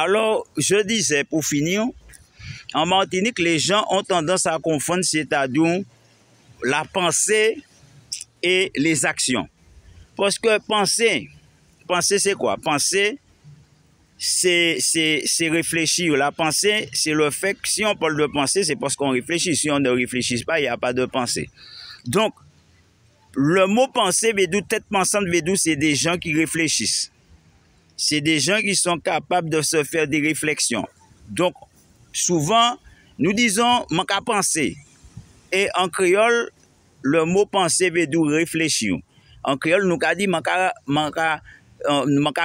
Alors, je disais, pour finir, en Martinique, les gens ont tendance à confondre, c'est-à-dire la pensée et les actions. Parce que penser c'est quoi? Penser, c'est réfléchir. La pensée, c'est le fait que si on parle de penser, c'est parce qu'on réfléchit. Si on ne réfléchit pas, il n'y a pas de pensée. Donc, le mot penser, tête pensante, c'est des gens qui réfléchissent. C'est des gens qui sont capables de se faire des réflexions. Donc, souvent, nous disons « manque à penser ». Et en créole, le mot penser veut dire réfléchir. En créole, nous avons dit manque à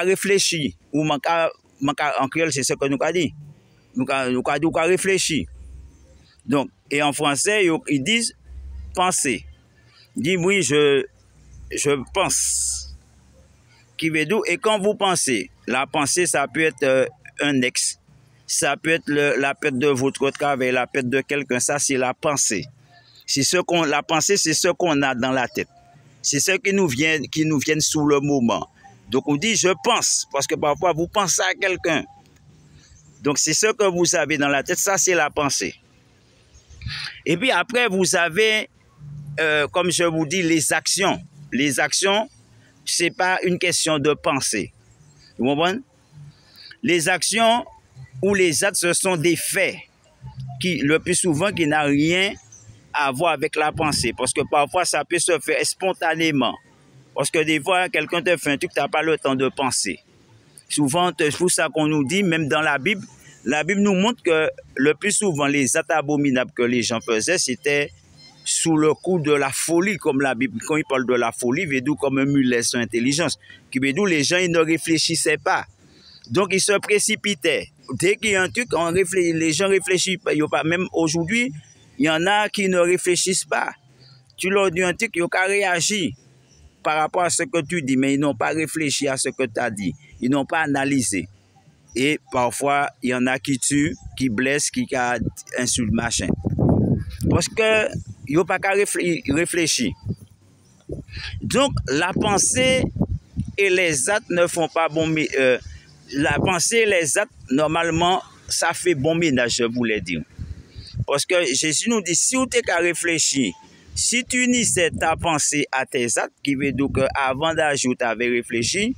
réfléchir. Ou en créole, c'est ce que nous avons dit. Nous avons dit réfléchir. Donc, et en français, ils disent penser. Ils disent oui, je pense. Qui veut dire, et quand vous pensez, la pensée, ça peut être un ex, ça peut être la perte de votre travail, la perte de quelqu'un, ça c'est la pensée. La pensée, c'est ce qu'on a dans la tête. C'est ce qui nous vient sous le moment. Donc on dit je pense, parce que parfois vous pensez à quelqu'un. Donc c'est ce que vous avez dans la tête, ça c'est la pensée. Et puis après vous avez, comme je vous dis, les actions. Les actions, c'est pas une question de pensée. Vous comprenez? Les actions ou les actes, ce sont des faits qui, le plus souvent, qui n'ont rien à voir avec la pensée. Parce que parfois, ça peut se faire spontanément. Parce que des fois, quelqu'un te fait un truc, tu n'as pas le temps de penser. Souvent, c'est pour ça qu'on nous dit, même dans la Bible nous montre que le plus souvent, les actes abominables que les gens faisaient, c'était sous le coup de la folie, comme la Bible, quand il parle de la folie, il veut dire comme un mulet sans intelligence. Qui veut dire les gens, ils ne réfléchissaient pas. Donc, ils se précipitaient. Dès qu'il y a un truc, les gens réfléchissent pas. Même aujourd'hui, il y en a qui ne réfléchissent pas. Tu leur dis un truc, ils ont qu'à réagir par rapport à ce que tu dis, mais ils n'ont pas réfléchi à ce que tu as dit. Ils n'ont pas analysé. Et parfois, il y en a qui tuent, qui blessent, qui insultent, machin. Parce que ils n'ont pas qu'à réfléchir. Donc, la pensée et les actes ne font pas bon... la pensée et les actes, normalement, ça fait bon ménage, je voulais dire. Parce que Jésus nous dit, si tu as réfléchi, si tu unissais ta pensée à tes actes, qui veut dire qu'avant d'agir, tu avais réfléchi,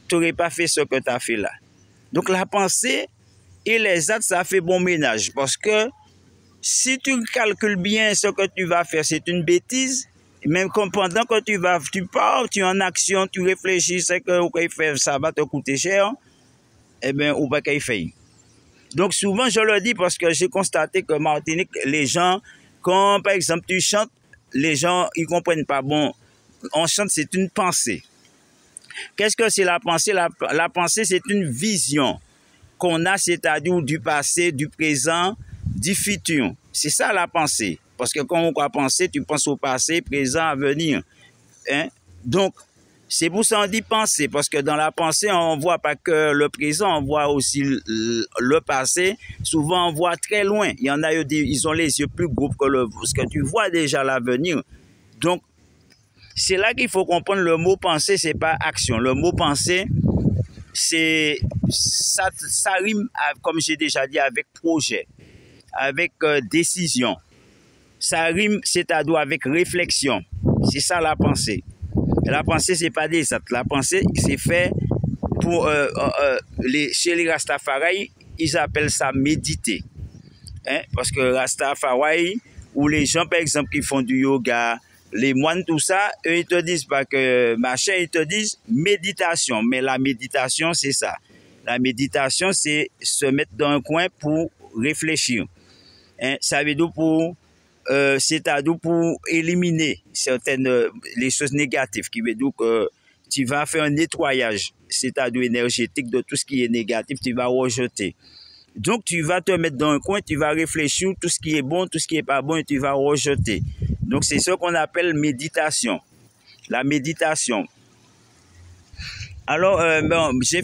tu n'aurais pas fait ce que tu as fait là. Donc la pensée et les actes, ça fait bon ménage. Parce que si tu calcules bien ce que tu vas faire, c'est une bêtise. Même pendant que tu pars, tu es en action, tu réfléchis, c'est que ça va te coûter cher, eh bien, ou pas qu'il fait. Donc souvent, je le dis parce que j'ai constaté que Martinique, les gens, quand par exemple tu chantes, les gens, ils comprennent pas. Bon, on chante, c'est une pensée. Qu'est-ce que c'est la pensée? La pensée, c'est une vision qu'on a, c'est-à-dire du passé, du présent, du futur. C'est ça la pensée. Parce que quand on va penser, tu penses au passé, présent, avenir. Hein? Donc, c'est pour ça qu'on dit penser, parce que dans la pensée, on ne voit pas que le présent, on voit aussi le passé. Souvent, on voit très loin. Il y en a, ils ont les yeux plus gros que parce que tu vois déjà l'avenir. Donc, c'est là qu'il faut comprendre le mot penser, c'est pas action. Le mot penser, ça rime, comme j'ai déjà dit, avec projet, avec décision. Ça rime, c'est-à-dire avec réflexion. C'est ça la pensée. La pensée, c'est pas des actes. La pensée, c'est fait pour... chez les Rastafari, ils appellent ça méditer. Hein? Parce que Rastafari, ou les gens, par exemple, qui font du yoga, les moines, tout ça, eux, ils te disent pas que machin, ils te disent méditation. Mais la méditation, c'est ça. La méditation, c'est se mettre dans un coin pour réfléchir. Hein? Ça veut dire c'est-à-dire pour éliminer les choses négatives, qui veut dire que tu vas faire un nettoyage, c'est-à-dire énergétique de tout ce qui est négatif, tu vas rejeter. Donc, tu vas te mettre dans un coin, tu vas réfléchir tout ce qui est bon, tout ce qui n'est pas bon, et tu vas rejeter. Donc, c'est ce qu'on appelle méditation. La méditation. Alors, bon, je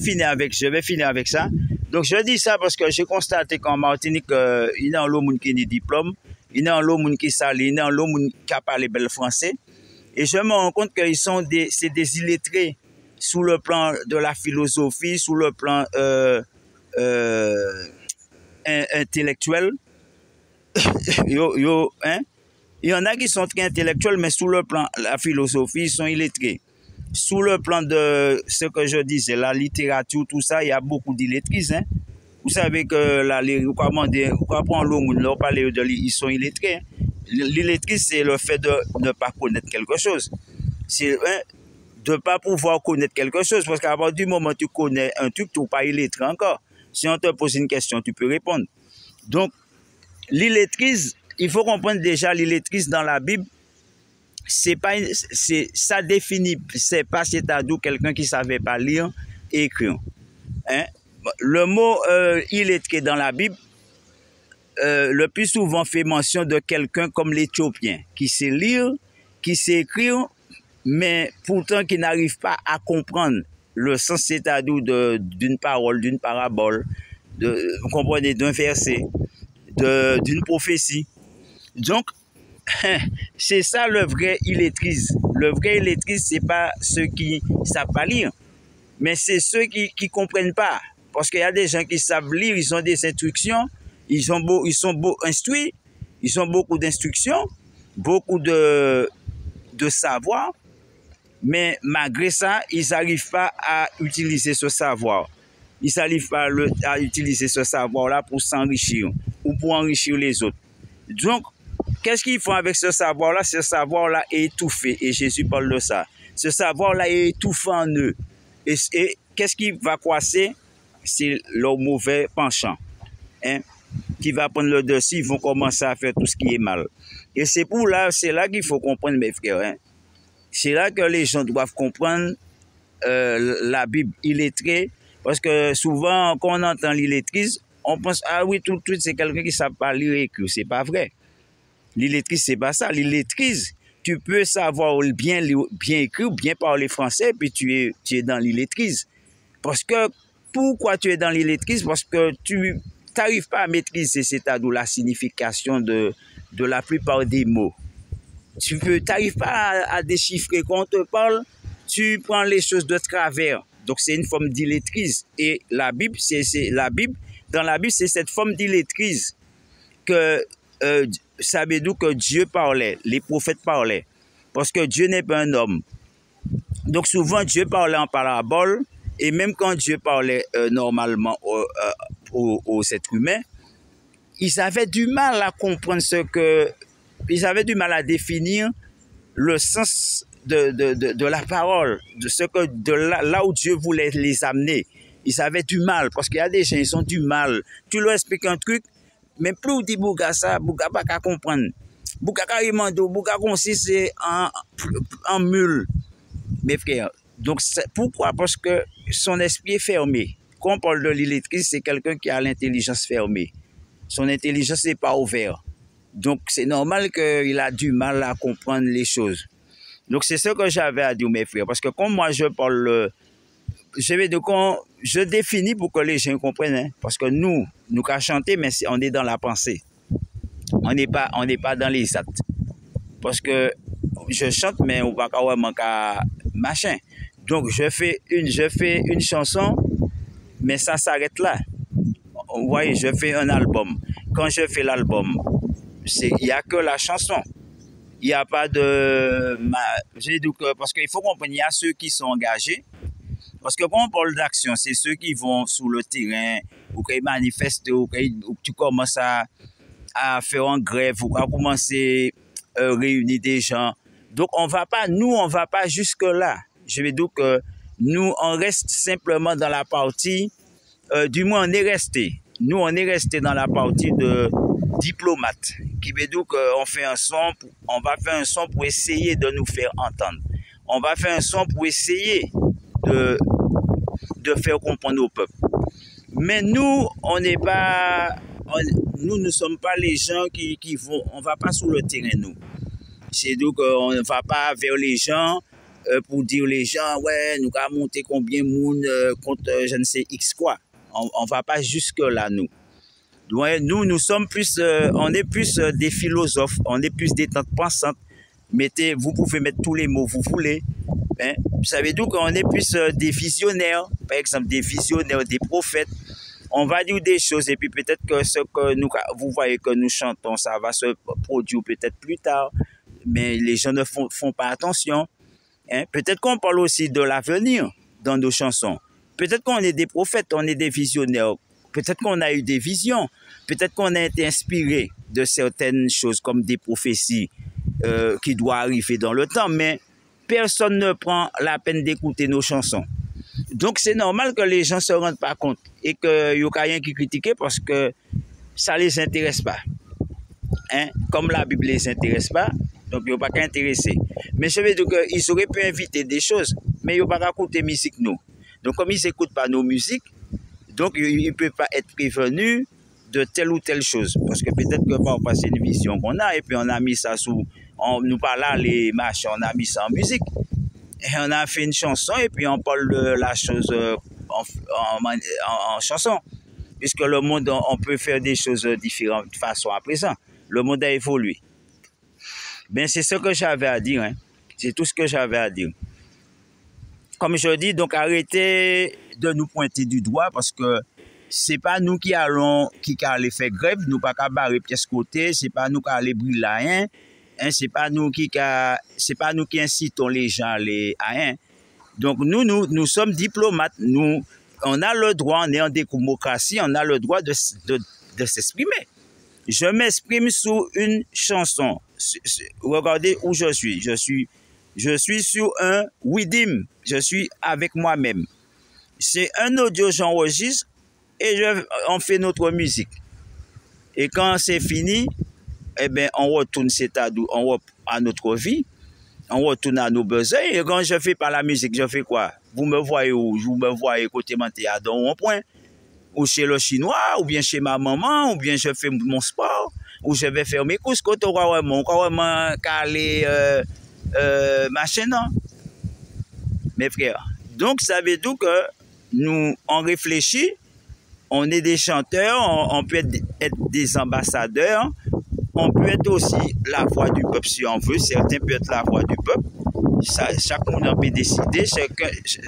vais finir avec ça. Donc, je dis ça parce que j'ai constaté qu'en Martinique, il y a un lot qui a des diplômes, il y a un lot qui s'allie, il y a un lot qui a parlé bel français. Et je me rends compte qu'ils sont c'est des illettrés sous le plan de la philosophie, sous le plan intellectuels. Hein? Il y en a qui sont très intellectuels, mais sous le plan de la philosophie, ils sont illettrés. Sous le plan de ce que je disais, la littérature, tout ça, il y a beaucoup d'illettrices. Hein? Vous savez que quoi prendre l'eau, leur parler de ils sont illettrés. Hein? L'illettrisme, c'est le fait de ne pas connaître quelque chose. C'est de ne pas pouvoir connaître quelque chose. Parce qu'à partir du moment où tu connais un truc, tu n'es pas illettré encore. Si on te pose une question, tu peux répondre. Donc, l'illettrisme, il faut comprendre déjà l'illettrisme dans la Bible. Ça définit, c'est pas c'est-à-dire quelqu'un qui ne savait pas lire et écrire. Hein? Le mot illettré dans la Bible, le plus souvent fait mention de quelqu'un comme l'Éthiopien, qui sait lire, qui sait écrire, mais pourtant qui n'arrive pas à comprendre le sens, c'est-à-dire d'une parole, d'une parabole, vous comprenez, d'un verset, d'une prophétie. Donc, c'est ça le vrai illetrisme. Le vrai illetrisme, c'est pas ceux qui ne savent pas lire, mais c'est ceux qui ne comprennent pas. Parce qu'il y a des gens qui savent lire, ils ont des instructions, ils sont instruits, ils ont beaucoup d'instructions, beaucoup de savoir, mais malgré ça, ils n'arrivent pas à utiliser ce savoir. Ils n'arrivent pas à utiliser ce savoir-là pour s'enrichir ou pour enrichir les autres. Donc, qu'est-ce qu'ils font avec ce savoir-là? Ce savoir-là est étouffé, et Jésus parle de ça. Ce savoir-là est étouffé en eux. Et qu'est-ce qui va coincer? C'est leur mauvais penchant. Hein? Qui va prendre le dessus, ils vont commencer à faire tout ce qui est mal. Et c'est là qu'il faut comprendre, mes frères. Hein? C'est là que les gens doivent comprendre la Bible illettrée, parce que souvent, quand on entend l'illettrisme, on pense, ah oui, tout de suite, c'est quelqu'un qui ne sait pas lire et écrire. C'est pas vrai. L'illettrisme, c'est pas ça. L'illettrisme, tu peux savoir bien écrire, bien parler français, puis tu es dans l'illettrisme. Parce que, pourquoi tu es dans l'illettrisme? Parce que tu n'arrives pas à maîtriser, c'est-à-dire la signification de la plupart des mots. Tu n'arrives pas à déchiffrer. Quand on te parle, tu prends les choses de travers. Donc, c'est une forme d'illettrisme. Et la Bible, dans la Bible, c'est cette forme d'illettrisme que, savez-vous que Dieu parlait, les prophètes parlaient. Parce que Dieu n'est pas un homme. Donc, souvent, Dieu parlait en parabole. Et même quand Dieu parlait normalement aux êtres humains, ils avaient du mal à comprendre ils avaient du mal à définir le sens de la parole, là où Dieu voulait les amener. Ils avaient du mal, parce qu'il y a des gens, ils ont du mal. Tu leur expliques un truc, mais plus on dit Bouga ça, Bouga pas qu'à comprendre. Bouga carrément, Bouga consiste en mule, mes frères. Donc, pourquoi? Parce que son esprit est fermé. Quand on parle de l'illettrisme, c'est quelqu'un qui a l'intelligence fermée. Son intelligence n'est pas ouverte. Donc, c'est normal qu'il a du mal à comprendre les choses. Donc, c'est ce que j'avais à dire, mes frères. Parce que quand moi, je parle, je définis pour que les gens comprennent. Hein? Parce que nous qu'à chanter, mais on est dans la pensée. On n'est pas dans les actes. Parce que je chante, mais on va pas manquer machin. Donc, je fais une chanson, mais ça s'arrête là. Vous voyez, je fais un album. Quand je fais l'album, il n'y a que la chanson. Il n'y a pas de... Parce qu'il faut comprendre, il y a ceux qui sont engagés. Parce que quand on parle d'action, c'est ceux qui vont sur le terrain, ou qui manifestent, ou tu commences à faire en grève, ou à commencer à réunir des gens. Donc, on va pas jusque-là. Je vais dire que nous, on reste simplement dans la partie, du moins on est resté. Nous, on est resté dans la partie de diplomate, qui veut dire qu'on fait on va faire un son pour essayer de nous faire entendre. On va faire un son pour essayer de faire comprendre au peuple. Mais nous, nous ne sommes pas les gens qui vont, on va pas sur le terrain, nous. C'est donc qu'on ne va pas vers les gens pour dire les gens, ouais, nous allons monter combien de monde contre je ne sais X quoi. On ne va pas jusque-là, nous. Donc, nous sommes plus, on est plus des philosophes, on est plus des têtes pensantes. Vous pouvez mettre tous les mots que vous voulez. Hein? Vous savez donc qu'on est plus des visionnaires, par exemple des visionnaires, des prophètes. on va dire des choses et puis peut-être que ce que vous voyez que nous chantons, ça va se produire peut-être plus tard, mais les gens ne font pas attention. Hein? Peut-être qu'on parle aussi de l'avenir dans nos chansons. Peut-être qu'on est des prophètes, on est des visionnaires. Peut-être qu'on a eu des visions. Peut-être qu'on a été inspiré de certaines choses comme des prophéties qui doivent arriver dans le temps, mais personne ne prend la peine d'écouter nos chansons. Donc c'est normal que les gens ne se rendent pas compte et qu'il n'y a rien qui critiquer parce que ça ne les intéresse pas. Hein? Comme la Bible ne les intéresse pas, donc ils n'ont pas qu'à intéresser. Mais je veux dire qu'ils auraient pu inviter des choses, mais ils n'ont pas qu'à écouter musique nous. Donc comme ils n'écoutent pas nos musiques, donc ils ne peuvent pas être prévenus de telle ou telle chose. Parce que peut-être que parfois c'est une vision qu'on a et puis on a mis ça sous... nous parlons les machins, on a mis ça en musique. Et on a fait une chanson et puis on parle de la chose en chanson. Puisque le monde, on peut faire des choses différentes de façon à présent. Le monde a évolué. Ben, c'est ce que j'avais à dire. Hein. C'est tout ce que j'avais à dire. Comme je dis, donc arrêtez de nous pointer du doigt parce que c'est pas nous qui allons faire grève, nous pas qu'à barrer pièce côté, c'est pas nous qui allons brûler rien. Hein, c'est pas nous qui incitons les gens à rien. Donc nous sommes diplomates. Nous, on a le droit, on est en démocratie, on a le droit de s'exprimer. Je m'exprime sous une chanson. Regardez où je suis. Je suis sur un Widim. Je suis avec moi-même. C'est un audio j'enregistre et on fait notre musique. Et quand c'est fini, eh bien, on retourne à notre vie, on retourne à nos besoins. Et quand je fais pas la musique, je fais quoi? Vous me voyez où? Vous me voyez côté Mantéa dans un point, ou chez le Chinois, ou bien chez ma maman, ou bien je fais mon sport, ou je vais faire mes courses, quand on va vraiment caler machin, non? Mes frères. Donc, ça veut dire que nous, on réfléchit, on est des chanteurs, on peut être des ambassadeurs, on peut être aussi la voix du peuple si on veut. Certains peuvent être la voix du peuple. Chacun peut décider.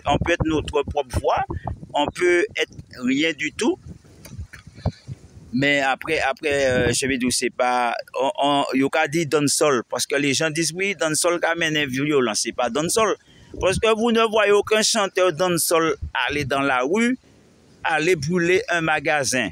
On peut être notre propre voix. On peut être rien du tout. Mais après, je vais dire, c'est pas... Il y a dit dancehall. Parce que les gens disent, oui, dancehall qui amène violence. C'est pas dancehall. Parce que vous ne voyez aucun chanteur dancehall aller dans la rue, aller brûler un magasin.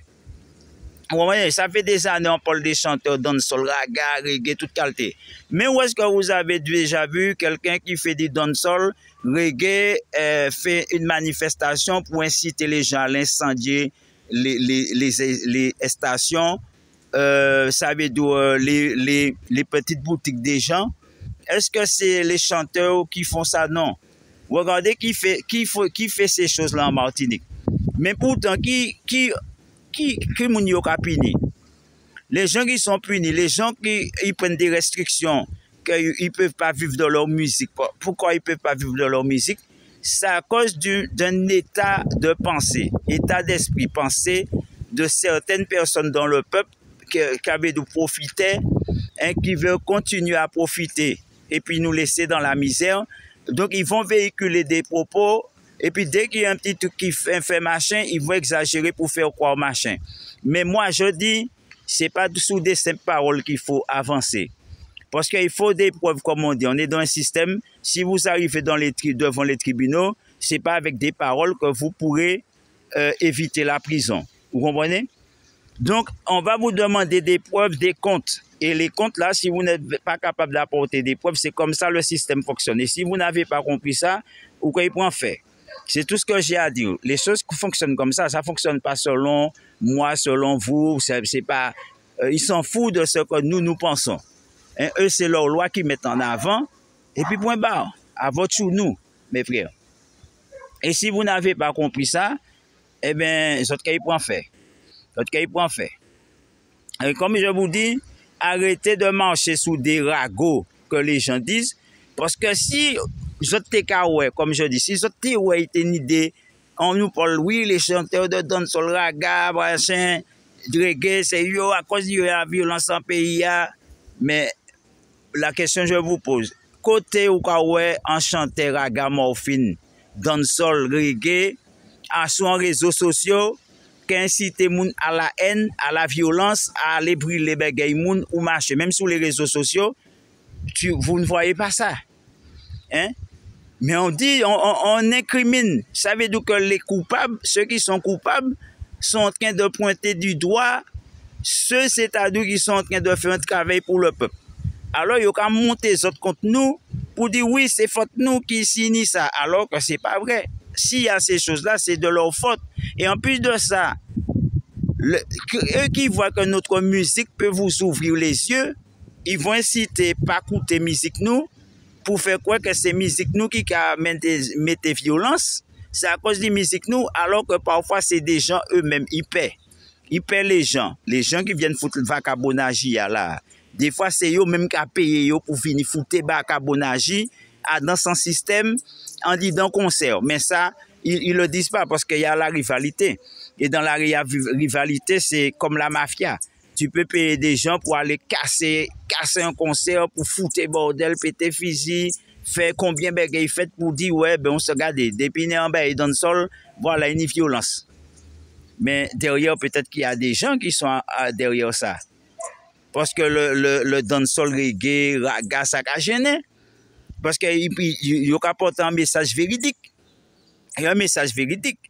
Ça fait des années on parle des chanteurs dancehall, raga, reggae, toute qualité. Mais où est-ce que vous avez déjà vu quelqu'un qui fait du dancehall, reggae, fait une manifestation pour inciter les gens à l'incendier les stations, ça veut dire les petites boutiques des gens. Est-ce que c'est les chanteurs qui font ça? Non. Regardez qui fait ces choses-là en Martinique. Mais pourtant, qui moun yo ka puni? Les gens qui sont punis, les gens qui ils prennent des restrictions, qu'ils ne peuvent pas vivre de leur musique. Pourquoi ils ne peuvent pas vivre de leur musique? C'est à cause d'un état de pensée, état d'esprit, pensée de certaines personnes dans le peuple qui avaient de profiter, hein, qui veulent continuer à profiter et puis nous laisser dans la misère. Donc ils vont véhiculer des propos. Et puis, dès qu'il y a un petit truc qui fait machin, ils vont exagérer pour faire croire machin. Mais moi, je dis, c'est pas sous des simples paroles qu'il faut avancer. Parce qu'il faut des preuves, comme on dit. On est dans un système, si vous arrivez devant les tribunaux, c'est pas avec des paroles que vous pourrez éviter la prison. Vous comprenez? Donc, on va vous demander des preuves, des comptes. Et les comptes, là, si vous n'êtes pas capable d'apporter des preuves, c'est comme ça le système fonctionne. Et si vous n'avez pas compris ça, vous pouvez pas en faire. C'est tout ce que j'ai à dire. Les choses qui fonctionnent comme ça ne fonctionne pas selon moi, selon vous. C'est pas, ils s'en foutent de ce que nous pensons. Hein, eux, c'est leur loi qui mettent en avant. Et puis, point barre, à votre chou, nous, mes frères. Et si vous n'avez pas compris ça, eh bien, les autres cas, ils pourront faire. Et comme je vous dis, arrêtez de marcher sous des ragots que les gens disent. Parce que si... comme je dis, si vous avez une idée, on nous parle, oui, les chanteurs de dancehall, raga, machin, reggae, c'est yo, à cause de la violence en pays. Mais la question que je vous pose, côté ou en chanteur raga, morphine, dancehall, reggae, sur les réseaux sociaux, qui incite moun à la haine, à la violence, à aller brûler bagay moun ou marcher. Même sur les réseaux sociaux, vous ne voyez pas ça. Hein? Mais on dit, on incrimine. Ça veut dire que les coupables, ceux qui sont coupables, sont en train de pointer du doigt ceux, c'est-à-dire qui sont en train de faire un travail pour le peuple. Alors, ils ont monté les autres contre nous pour dire oui, c'est faute nous qui signe ça, alors que c'est pas vrai. S'il y a ces choses-là, c'est de leur faute. Et en plus de ça, eux qui voient que notre musique peut vous ouvrir les yeux, ils vont inciter pas écouter musique nous pour faire quoi que c'est musique nous qui mettent des violences. C'est à cause de musique nous, alors que parfois c'est des gens eux-mêmes, ils paient. Ils paient les gens qui viennent foutre le vagabondage là. Des fois, c'est eux même qui payent pour venir foutre le vagabondage dans son système en disant concert. Mais ça, ils ne le disent pas parce qu'il y a la rivalité. Et dans la rivalité, c'est comme la mafia. Tu peux payer des gens pour aller casser un concert, pour foutre bordel, péter fusil, faire combien de choses fait pour dire ouais, ben on se garde. Depuis en bas et dans le sol, voilà une violence. Mais derrière, peut-être qu'il y a des gens qui sont derrière ça. Parce que le dancehall reggae, raga, ça a gêné. Parce qu'il apporte un message véridique. Et un message véridique.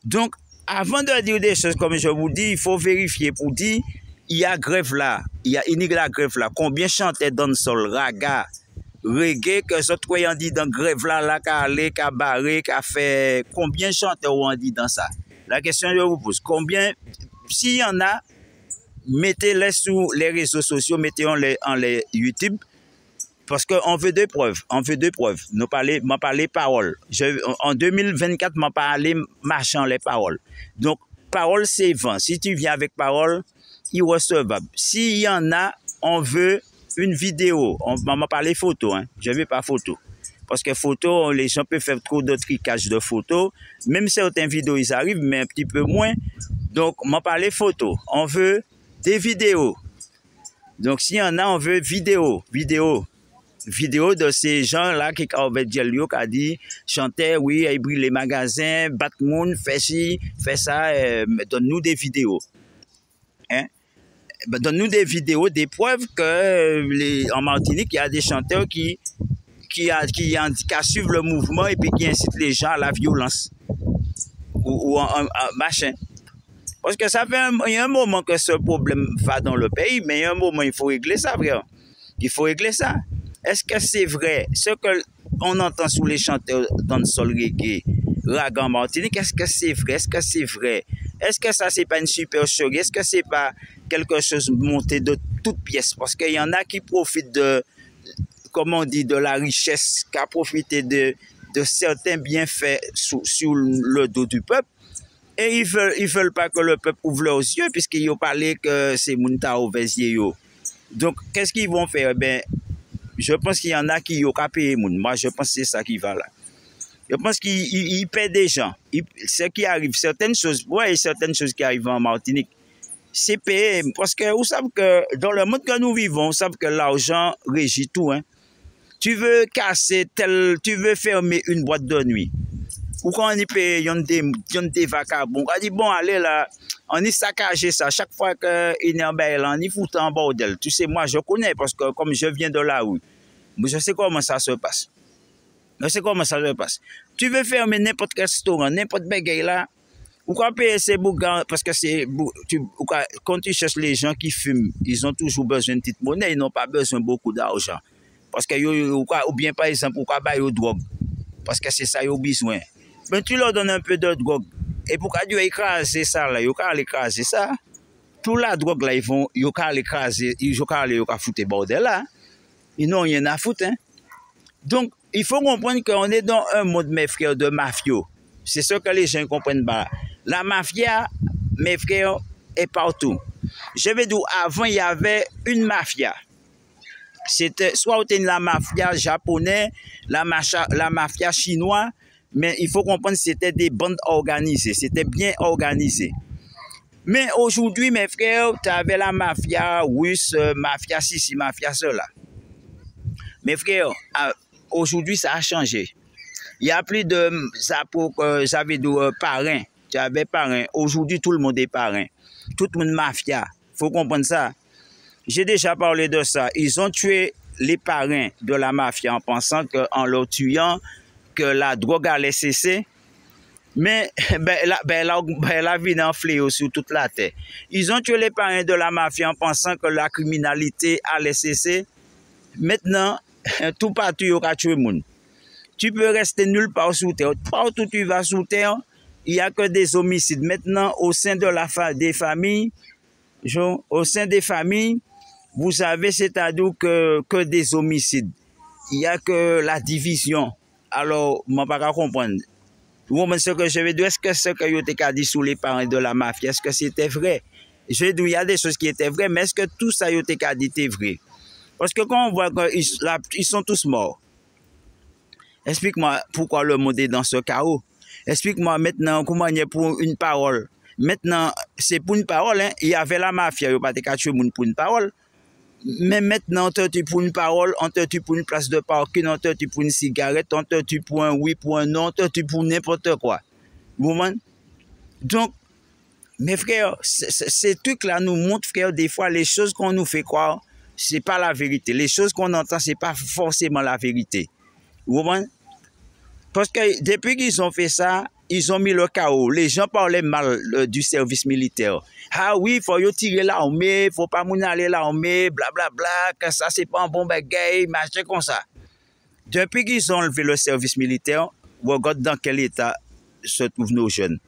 Donc, avant de dire des choses comme je vous dis, il faut vérifier pour dire, il y a grève là, il y a une grève là. Combien chantaient dancehall, raga, reggae, que ce soit on dit dans grève là, qu'a allé, qu'a barré, qu'a fait, combien chanteurs on dit dans ça? La question je vous pose, combien, s'il y en a, mettez-les sur les réseaux sociaux, mettez-les en les YouTube, parce qu'on veut deux preuves, Nous parler paroles. En 2024, m'en parler marchant les paroles. Donc, parole, c'est vent. Si tu viens avec parole, il est recevable. S'il y en a, on veut une vidéo. On m'a parlé photo, hein. Je ne veux pas photo. Parce que photo, les gens peuvent faire trop de tricage de photos. Même certaines vidéos, ils arrivent, mais un petit peu moins. Donc, m'a parlé photo. On veut des vidéos. Donc, s'il y en a, on veut vidéo de ces gens-là qui a dit, chanter, oui, ils brûlent les magasins, battent monde, fait ci, fait ça, donne-nous des vidéos. Hein? Donne-nous des vidéos, des preuves que en Martinique, il y a des chanteurs qui suivent le mouvement et puis qui incitent les gens à la violence ou machin. Parce que il y a un moment que ce problème va dans le pays, mais il y a un moment il faut régler ça, frère. Il faut régler ça. Est-ce que c'est vrai ce qu'on entend sous les chanteurs dans le sol reggae, raga en Martinique? Est-ce que c'est vrai? Est-ce que ça c'est pas une supercherie? Est-ce que c'est pas quelque chose monté de toutes pièces? Parce qu'il y en a qui profitent de, comment on dit, de la richesse, qui a profité de certains bienfaits sur le dos du peuple. Et ils veulent pas que le peuple ouvre leurs yeux, puisqu'ils ont parlé que c'est Mounta au Vésier. Donc, qu'est-ce qu'ils vont faire? Ben, je pense qu'il y en a qui ont qu'à payer moun. Moi, je pense que c'est ça qui va là. Je pense qu'ils paient des gens. Ce qui arrive, certaines choses qui arrivent en Martinique, c'est payé. Parce que vous savez que dans le monde que nous vivons, vous savez que l'argent régit tout. Hein. Tu veux casser tu veux fermer une boîte de nuit. Ou quand on y paye, il y a des vagabonds. On dit, bon, allez là, on y saccagé ça. Chaque fois qu'il y a un bail, on y fout en bordel. Tu sais, moi, je connais parce que comme je viens de la rue, je sais comment ça se passe. Tu veux fermer n'importe quel restaurant, n'importe quel là, ou quand payer ces bougans, parce que quand tu cherches les gens qui fument, ils ont toujours besoin de petite monnaie, ils n'ont pas besoin de beaucoup d'argent. Parce que, ou bien par exemple, ou quoi bailler drogue. Parce que c'est ça, ils ont besoin. Mais tu leur donnes un peu de drogue. Et pourquoi tu écraser ça là? Ils vont l'écraser ça. Tout la drogue là, ils vont l'écraser, ils vont foutre bordel là. Ils n'ont rien à foutre. Hein? Donc, il faut comprendre qu'on est dans un monde, mes frères, de mafieux. C'est ce que les gens ne comprennent pas. La mafia, mes frères, est partout. Je vais dire, avant, il y avait une mafia. C'était soit la mafia japonaise, la mafia chinoise, mais il faut comprendre que c'était des bandes organisées, c'était bien organisé. Mais aujourd'hui, mes frères, tu avais la mafia russe, mafia ceci, mafia cela. Mes frères, aujourd'hui, ça a changé. Il n'y a plus de parrains. tu avais parrain. Aujourd'hui, tout le monde est parrain. Tout le monde mafia. Il faut comprendre ça. J'ai déjà parlé de ça. Ils ont tué les parrains de la mafia en pensant qu'en leur tuant, que la drogue allait cesser. Mais la vie est en fléau sur toute la terre. Ils ont tué les parrains de la mafia en pensant que la criminalité allait cesser. Maintenant, tout partout, il y aura tué le monde. Tu peux rester nulle part sous terre. Partout où tu vas sous terre, il n'y a que des homicides. Maintenant, au sein des familles, vous savez, c'est-à-dire que des homicides. Il n'y a que la division. Alors, je ne peux pas comprendre. Vous comprenez ce que je veux dire? Est-ce que ce que je t'ai dit sur les parents de la mafia, est-ce que c'était vrai? Je veux dire, il y a des choses qui étaient vraies, mais est-ce que tout ça, je t'ai dit, était vrai? Parce que quand on voit qu'ils sont tous morts, explique-moi pourquoi le monde est dans ce chaos. Explique-moi maintenant comment il y a pour une parole. Maintenant, c'est pour une parole, hein? Il y avait la mafia, il n'y a pas de tuer pour une parole. Mais maintenant, on te tue pour une parole, on te tue pour une place de parking, on te tue pour une cigarette, on te tue pour un oui, pour un non, on te tue pour n'importe quoi. Vous comprenez? Donc, mes frères, ces trucs-là nous montrent, frère, des fois, les choses qu'on nous fait croire, ce n'est pas la vérité. Les choses qu'on entend, ce n'est pas forcément la vérité. Vous comprenez? Parce que depuis qu'ils ont fait ça, ils ont mis le chaos. Les gens parlaient mal du service militaire. Ah oui, il faut tirer l'armée, il ne faut pas aller l'armée, blablabla, que ça, c'est pas un bon bagay, machin comme ça. Depuis qu'ils ont enlevé le service militaire, regarde dans quel état se trouvent nos jeunes.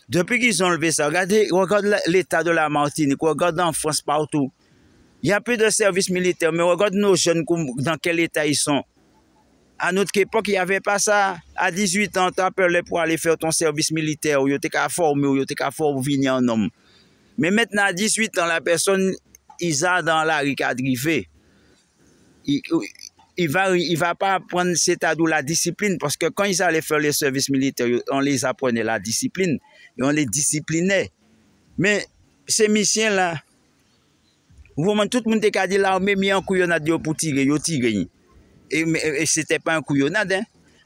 Depuis qu'ils ont enlevé ça, regarde l'état de la Martinique, regarde en France partout. Il n'y a plus de service militaire, mais regarde nos jeunes dans quel état ils sont. À notre époque, il n'y avait pas ça. À 18 ans, tu appelais pour aller faire ton service militaire, tu étais qu'à former, tu étais qu'à venir en homme. Mais maintenant, à 18 ans, la personne, il a dans la rue à driver. Il va pas apprendre c'est-à-dire la discipline, parce que quand ils allaient faire les services militaires, on les apprenait la discipline, et on les disciplinait. Mais ces missions-là, tout le monde a dit l'armée, mis en couillonnade pour tirer, ils tirent. Et ce n'était pas un couillonnade, hein?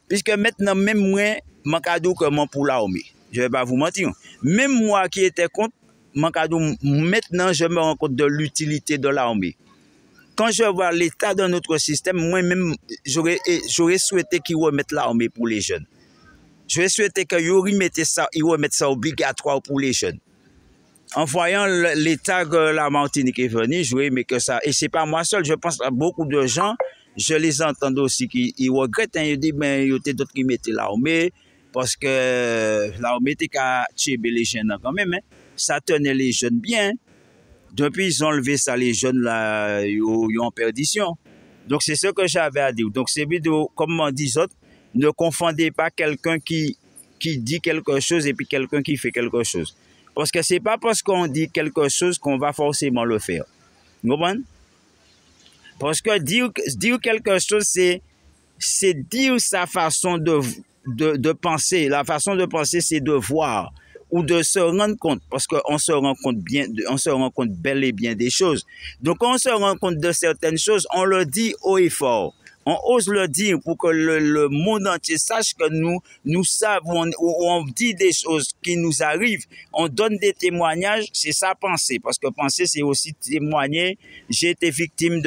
Puisque maintenant, même moi, mon cadeau comme pour l'armée. Je ne vais pas vous mentir. Même moi qui étais contre, mon cadeau, maintenant, je me rends compte de l'utilité de l'armée. Quand je vois l'état de notre système, moi-même, j'aurais souhaité qu'ils remettent l'armée pour les jeunes. J'aurais souhaité qu'ils remettent ça obligatoire pour les jeunes. En voyant l'état que la Martinique est venue, j'aurais aimé que ça. Et ce n'est pas moi seul, je pense à beaucoup de gens. Je les entends aussi qui regrettent, hein, ils disent, mais il y a d'autres qui mettaient l'armée, parce que l'armée était qu'à tuer les jeunes quand même, hein. Ça tenait les jeunes bien. Depuis, ils ont enlevé ça, les jeunes là, ils ont en perdition. Donc, c'est ce que j'avais à dire. Donc, c'est vidéo, comme on dit, ne confondez pas quelqu'un qui dit quelque chose et puis quelqu'un qui fait quelque chose. Parce que c'est pas parce qu'on dit quelque chose qu'on va forcément le faire. Vous comprenez? Parce que dire quelque chose, c'est dire sa façon de penser. La façon de penser, c'est de voir ou de se rendre compte. Parce qu'on se rend compte bel et bien des choses. Donc, quand on se rend compte de certaines choses, on le dit haut et fort. On ose le dire pour que le monde entier sache que nous savons, on dit des choses qui nous arrivent, on donne des témoignages, c'est ça penser. Parce que penser, c'est aussi témoigner. J'ai été victime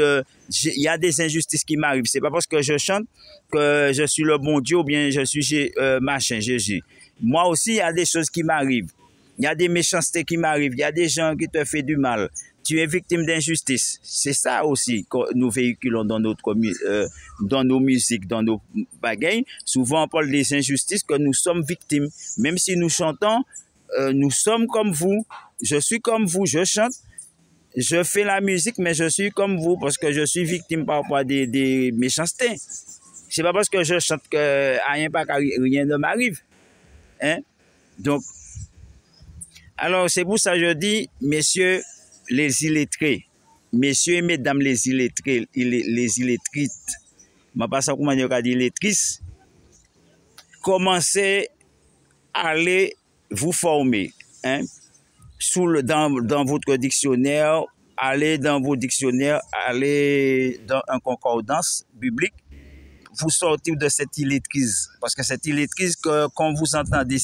il y a des injustices qui m'arrivent. C'est pas parce que je chante que je suis le bon Dieu ou bien je suis machin, Jésus. Moi aussi, il y a des choses qui m'arrivent. Il y a des méchancetés qui m'arrivent. Il y a des gens qui te font du mal. Tu es victime d'injustice. C'est ça aussi que nous véhiculons dans nos musiques, dans nos bagailles. Souvent, on parle des injustices que nous sommes victimes. Même si nous chantons, nous sommes comme vous. Je suis comme vous, je chante. Je fais la musique, mais je suis comme vous parce que je suis victime parfois des méchancetés. C'est pas parce que je chante que rien ne m'arrive. Hein? Donc, alors c'est pour ça que je dis, messieurs les illettrés, messieurs et mesdames les illettrés, les illettrites, je ne sais pas comment on dit illettrices, commencez à aller vous former. Hein? Dans votre dictionnaire, allez dans vos dictionnaires, allez dans un concordance biblique, vous sortir de cette illettrise. Parce que cette illettrise, quand vous entendez